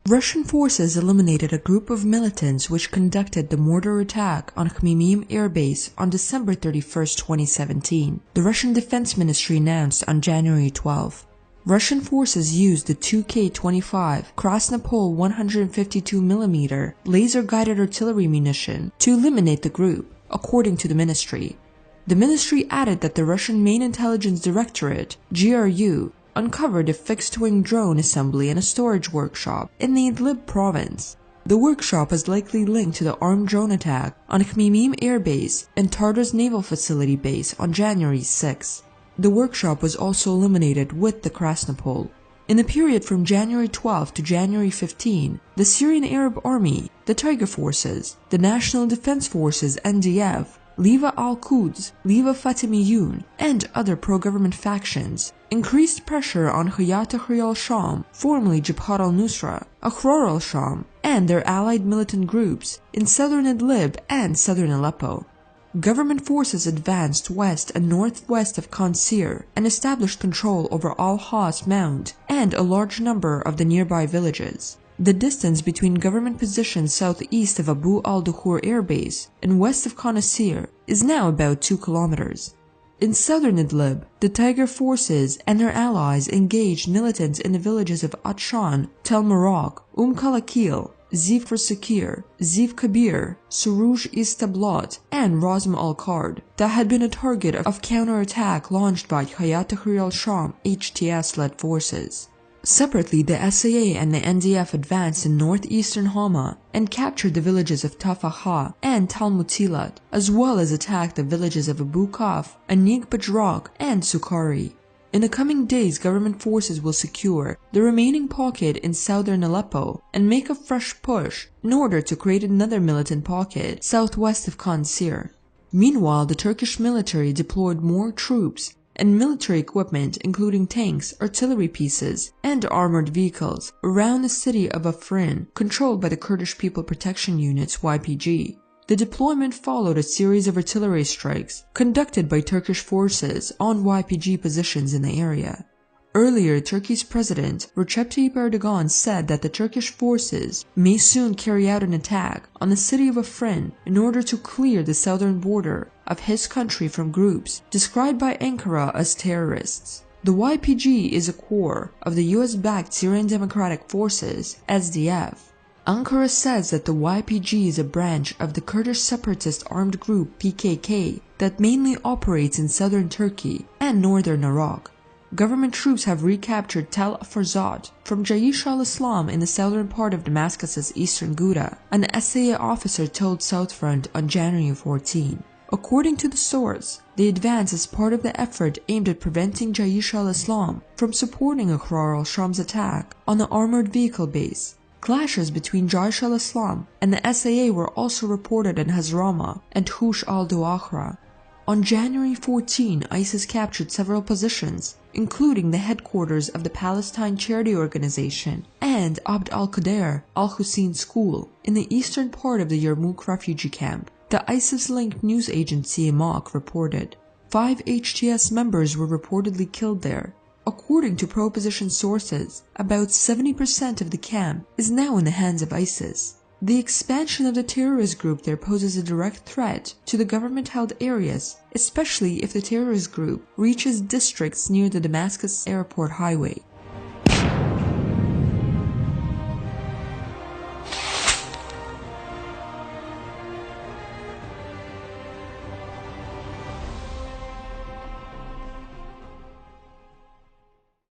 Russian forces eliminated a group of militants which conducted the mortar attack on Khmeimim Air Base on December 31, 2017, the Russian Defense Ministry announced on January 12. Russian forces used the 2K-25 Krasnopol 152mm laser-guided artillery munition to eliminate the group, according to the ministry. The ministry added that the Russian Main Intelligence Directorate, GRU, uncovered a fixed-wing drone assembly in a storage workshop in the Idlib province. The workshop is likely linked to the armed drone attack on Khmeimim Air Base and Tartus Naval Facility Base on January 6. The workshop was also eliminated with the Krasnopol. In the period from January 12 to January 15, the Syrian Arab Army, the Tiger Forces, the National Defense Forces NDF, Liva al-Quds, Liva Fatimiyun, and other pro-government factions increased pressure on Hayat Tahrir al-Sham, formerly Jabhat al-Nusra, Ahrar al-Sham, and their allied militant groups in southern Idlib and southern Aleppo. Government forces advanced west and northwest of Qansir and established control over Al-Has Mound and a large number of the nearby villages. The distance between government positions southeast of Abu al-Dukhur Air Base and west of Qansir is now about 2 kilometers. In southern Idlib, the Tiger forces and their allies engaged militants in the villages of Atshan, Tel Maraq, Kalakil, Zif Sakir, Zif Kabir, Suruj Istablat, and Razm al-Qard that had been a target of counterattack launched by Hayat Tahrir al-Sham HTS-led forces. Separately, the SAA and the NDF advanced in northeastern Hama and captured the villages of Tafaha and Talmutilat, as well as attacked the villages of Abu Kaf, Anig Bajrak, and Sukhari. In the coming days, government forces will secure the remaining pocket in southern Aleppo and make a fresh push in order to create another militant pocket southwest of Qansir. Meanwhile, the Turkish military deployed more troops and military equipment including tanks, artillery pieces, and armored vehicles around the city of Afrin, controlled by the Kurdish People Protection Units YPG. The deployment followed a series of artillery strikes conducted by Turkish forces on YPG positions in the area. Earlier, Turkey's President Recep Tayyip Erdogan said that the Turkish forces may soon carry out an attack on the city of Afrin in order to clear the southern border of his country from groups described by Ankara as terrorists. The YPG is a core of the US-backed Syrian Democratic Forces, SDF. Ankara says that the YPG is a branch of the Kurdish separatist armed group PKK that mainly operates in southern Turkey and northern Iraq. Government troops have recaptured Tel Farzat from Jaish al-Islam in the southern part of Damascus's eastern Ghouta, an SAA officer told Southfront on January 14. According to the source, the advance is part of the effort aimed at preventing Jaish al-Islam from supporting Ahrar al-Sham's attack on the armored vehicle base. Clashes between Jaish al-Islam and the SAA were also reported in Hazrama and Hush al-Duakhra. On January 14, ISIS captured several positions, including the headquarters of the Palestine Charity Organization and Abd al-Qadir al-Hussein School in the eastern part of the Yarmouk refugee camp. The ISIS-linked news agency Amaq reported 5 HTS members were reportedly killed there. According to pro-opposition sources, about 70% of the camp is now in the hands of ISIS. The expansion of the terrorist group there poses a direct threat to the government-held areas, especially if the terrorist group reaches districts near the Damascus airport highway.